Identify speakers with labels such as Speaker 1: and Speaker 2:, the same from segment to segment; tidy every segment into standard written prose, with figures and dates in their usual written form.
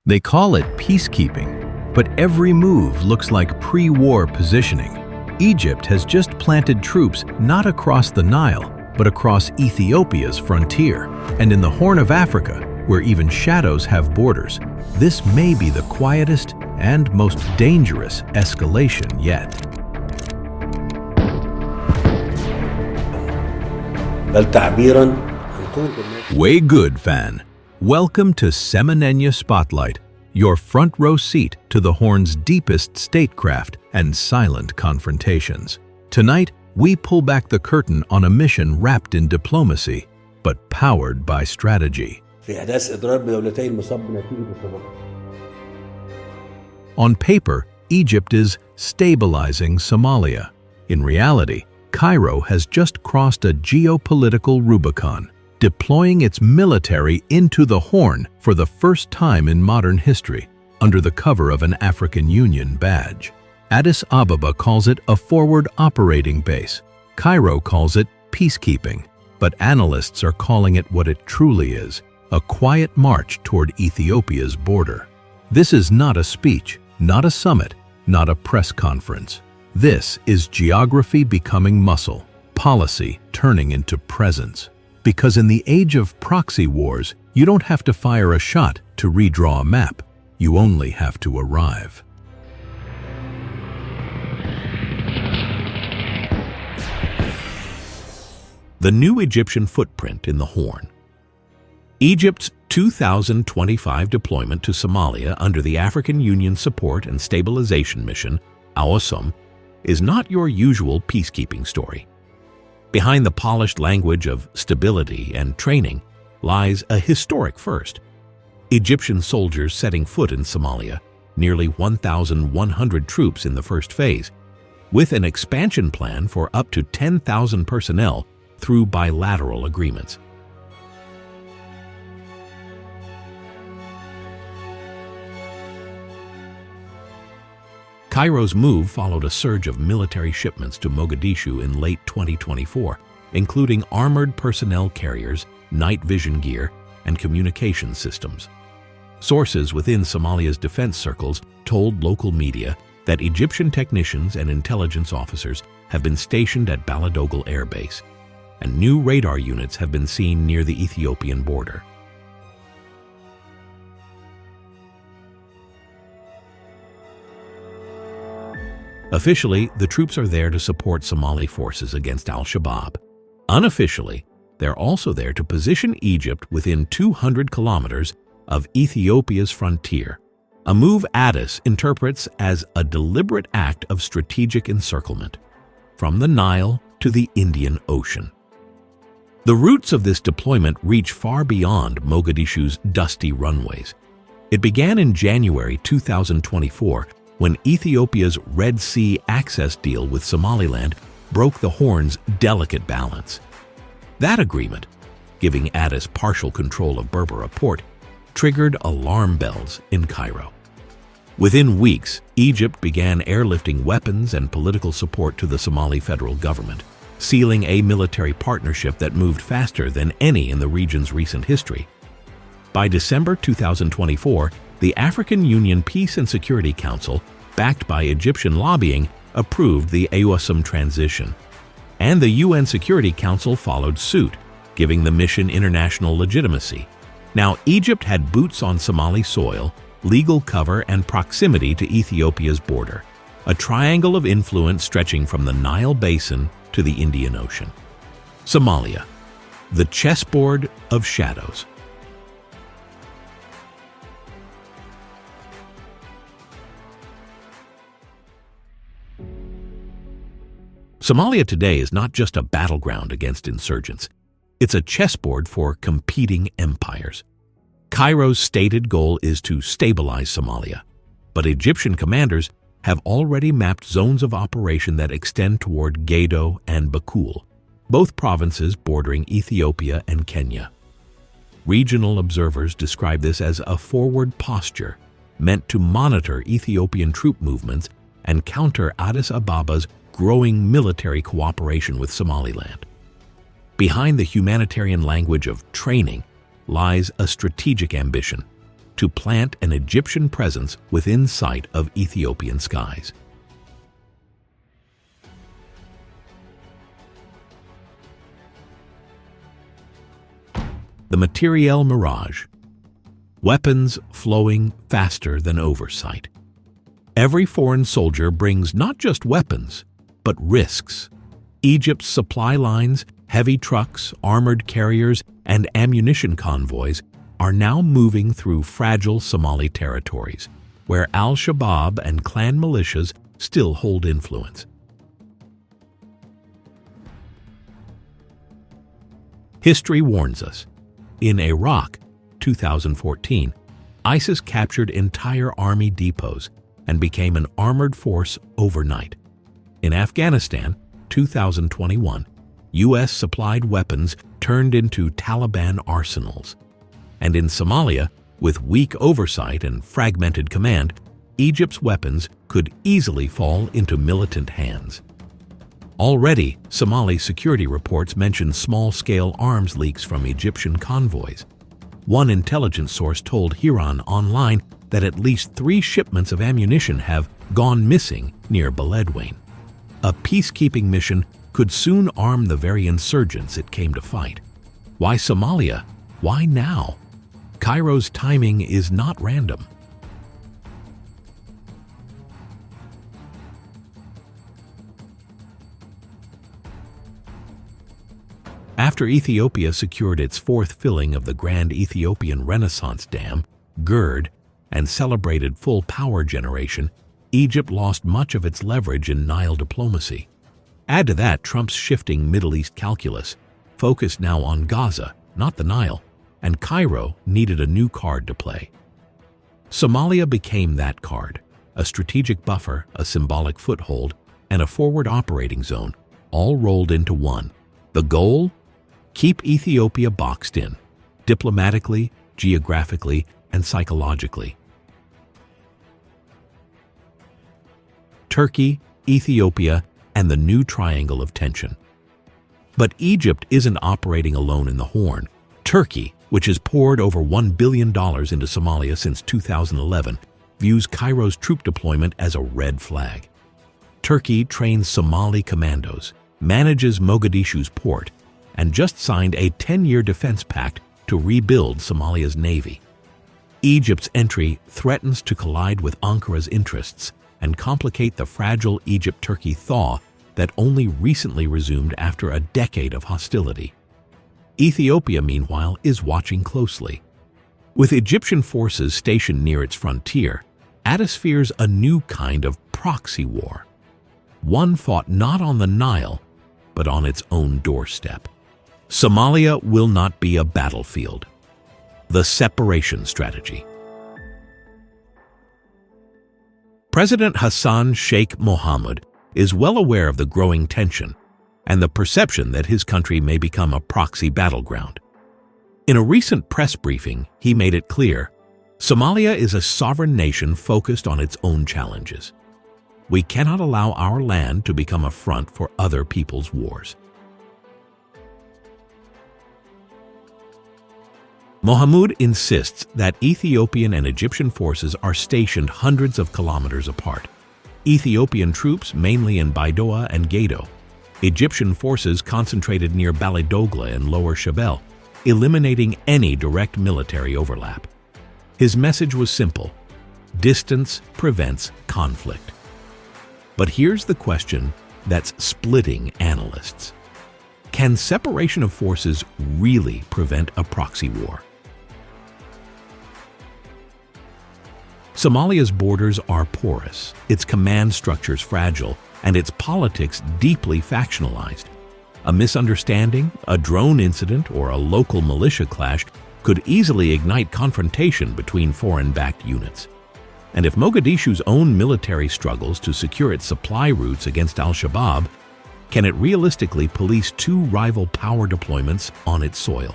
Speaker 1: They call it peacekeeping, but every move looks like pre-war positioning. Egypt has just planted troops not across the Nile, but across Ethiopia's frontier, and in the Horn of Africa, where even shadows have borders. This may be the quietest and most dangerous escalation yet. Way good, fan. Welcome to Semonigna Spotlight, your front row seat to the Horn's deepest statecraft and silent confrontations. Tonight, we pull back the curtain on a mission wrapped in diplomacy, but powered by strategy. On paper, Egypt is stabilizing Somalia. In reality, Cairo has just crossed a geopolitical Rubicon, deploying its military into the Horn for the first time in modern history, under the cover of an African Union badge. Addis Ababa calls it a forward operating base. Cairo calls it peacekeeping, but analysts are calling it what it truly is, a quiet march toward Ethiopia's border. This is not a speech, not a summit, not a press conference. This is geography becoming muscle, policy turning into presence. Because in the age of proxy wars, you don't have to fire a shot to redraw a map. You only have to arrive.
Speaker 2: The new Egyptian footprint in the Horn. Egypt's 2025 deployment to Somalia under the African Union Support and Stabilization Mission, AWSOM, is not your usual peacekeeping story. Behind the polished language of stability and training lies a historic first. Egyptian soldiers setting foot in Somalia, nearly 1,100 troops in the first phase, with an expansion plan for up to 10,000 personnel through bilateral agreements. Cairo's move followed a surge of military shipments to Mogadishu in late 2024, including armored personnel carriers, night vision gear, and communication systems. Sources within Somalia's defense circles told local media that Egyptian technicians and intelligence officers have been stationed at Baladogle Air Base, and new radar units have been seen near the Ethiopian border. Officially, the troops are there to support Somali forces against al-Shabaab. Unofficially, they're also there to position Egypt within 200 kilometers of Ethiopia's frontier, a move Addis interprets as a deliberate act of strategic encirclement, from the Nile to the Indian Ocean. The roots of this deployment reach far beyond Mogadishu's dusty runways. It began in January 2024 when Ethiopia's Red Sea access deal with Somaliland broke the Horn's delicate balance. That agreement, giving Addis partial control of Berbera port, triggered alarm bells in Cairo. Within weeks, Egypt began airlifting weapons and political support to the Somali federal government, sealing a military partnership that moved faster than any in the region's recent history. By December 2024, the African Union Peace and Security Council, backed by Egyptian lobbying, approved the AWSOM transition. And the UN Security Council followed suit, giving the mission international legitimacy. Now, Egypt had boots on Somali soil, legal cover, and proximity to Ethiopia's border, a triangle of influence stretching from the Nile Basin to the Indian Ocean. Somalia, the chessboard of shadows. Somalia today is not just a battleground against insurgents. It's a chessboard for competing empires. Cairo's stated goal is to stabilize Somalia, but Egyptian commanders have already mapped zones of operation that extend toward Gedo and Bakul, both provinces bordering Ethiopia and Kenya. Regional observers describe this as a forward posture meant to monitor Ethiopian troop movements and counter Addis Ababa's growing military cooperation with Somaliland. Behind the humanitarian language of training lies a strategic ambition: to plant an Egyptian presence within sight of Ethiopian skies. The materiel mirage. Weapons flowing faster than oversight. Every foreign soldier brings not just weapons, but risks. Egypt's supply lines, heavy trucks, armored carriers, and ammunition convoys are now moving through fragile Somali territories, where al-Shabaab and clan militias still hold influence. History warns us. In Iraq, 2014, ISIS captured entire army depots and became an armored force overnight. In Afghanistan, 2021, U.S.-supplied weapons turned into Taliban arsenals. And in Somalia, with weak oversight and fragmented command, Egypt's weapons could easily fall into militant hands. Already, Somali security reports mention small-scale arms leaks from Egyptian convoys. One intelligence source told Hiran Online that at least 3 shipments of ammunition have gone missing near Beledweyne. A peacekeeping mission could soon arm the very insurgents it came to fight. Why Somalia? Why now? Cairo's timing is not random. After Ethiopia secured its 4th filling of the Grand Ethiopian Renaissance Dam, GERD, and celebrated full power generation, Egypt lost much of its leverage in Nile diplomacy. Add to that Trump's shifting Middle East calculus, focused now on Gaza, not the Nile, and Cairo needed a new card to play. Somalia became that card, a strategic buffer, a symbolic foothold, and a forward operating zone, all rolled into one. The goal? Keep Ethiopia boxed in, diplomatically, geographically, and psychologically. Turkey, Ethiopia, and the new triangle of tension. But Egypt isn't operating alone in the Horn. Turkey, which has poured over $1 billion into Somalia since 2011, views Cairo's troop deployment as a red flag. Turkey trains Somali commandos, manages Mogadishu's port, and just signed a 10-year defense pact to rebuild Somalia's navy. Egypt's entry threatens to collide with Ankara's interests and complicate the fragile Egypt-Turkey thaw that only recently resumed after a decade of hostility. Ethiopia, meanwhile, is watching closely. With Egyptian forces stationed near its frontier, Addis fears a new kind of proxy war, one fought not on the Nile, but on its own doorstep. Somalia will not be a battlefield. The separation strategy. President Hassan Sheikh Mohamud is well aware of the growing tension and the perception that his country may become a proxy battleground. In a recent press briefing, he made it clear, Somalia is a sovereign nation focused on its own challenges. We cannot allow our land to become a front for other people's wars. Mohamud insists that Ethiopian and Egyptian forces are stationed hundreds of kilometers apart. Ethiopian troops mainly in Baidoa and Gedo. Egyptian forces concentrated near Balidogla and Lower Shabelle, eliminating any direct military overlap. His message was simple: distance prevents conflict. But here's the question that's splitting analysts. Can separation of forces really prevent a proxy war? Somalia's borders are porous, its command structures fragile, and its politics deeply factionalized. A misunderstanding, a drone incident, or a local militia clash could easily ignite confrontation between foreign-backed units. And if Mogadishu's own military struggles to secure its supply routes against al-Shabaab, can it realistically police 2 rival power deployments on its soil?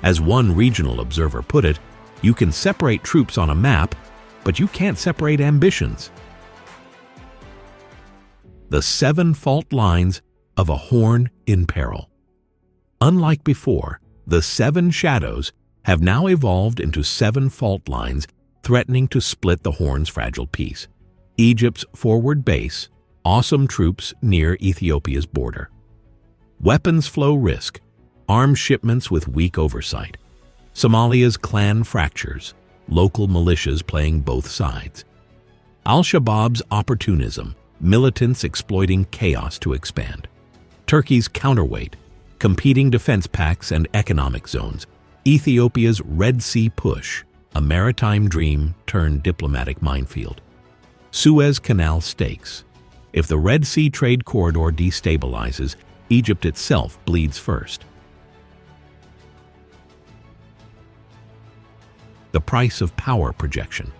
Speaker 2: As one regional observer put it, you can separate troops on a map, but you can't separate ambitions. The 7 fault lines of a Horn in peril. Unlike before, the 7 shadows have now evolved into 7 fault lines threatening to split the Horn's fragile peace. Egypt's forward base, awesome troops near Ethiopia's border. Weapons flow risk, arms shipments with weak oversight. Somalia's clan fractures, local militias playing both sides. Al-Shabaab's opportunism, militants exploiting chaos to expand. Turkey's counterweight, competing defense pacts and economic zones. Ethiopia's Red Sea push, a maritime dream turned diplomatic minefield. Suez Canal stakes. If the Red Sea trade corridor destabilizes, Egypt itself bleeds first. The price of power projection.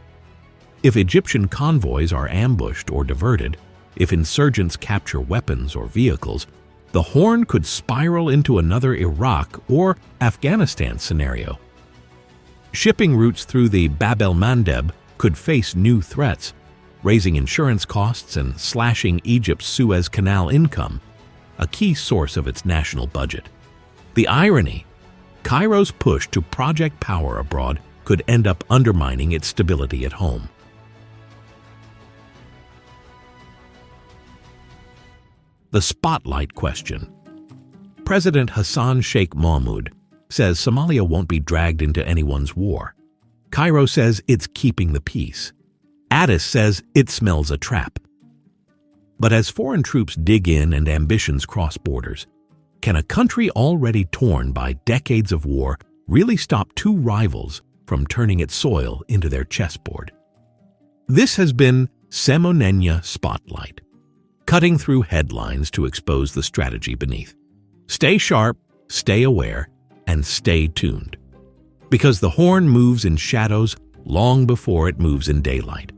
Speaker 2: If Egyptian convoys are ambushed or diverted, if insurgents capture weapons or vehicles, the Horn could spiral into another Iraq or Afghanistan scenario. Shipping routes through the Bab el-Mandeb could face new threats, raising insurance costs and slashing Egypt's Suez Canal income, a key source of its national budget. The irony: Cairo's push to project power abroad could end up undermining its stability at home. The spotlight question. President Hassan Sheikh Mohamud says Somalia won't be dragged into anyone's war. Cairo says it's keeping the peace. Addis says it smells a trap. But as foreign troops dig in and ambitions cross borders, can a country already torn by decades of war really stop two rivals from turning its soil into their chessboard? This has been Semonigna Spotlight, cutting through headlines to expose the strategy beneath. Stay sharp, stay aware, and stay tuned, because the Horn moves in shadows long before it moves in daylight.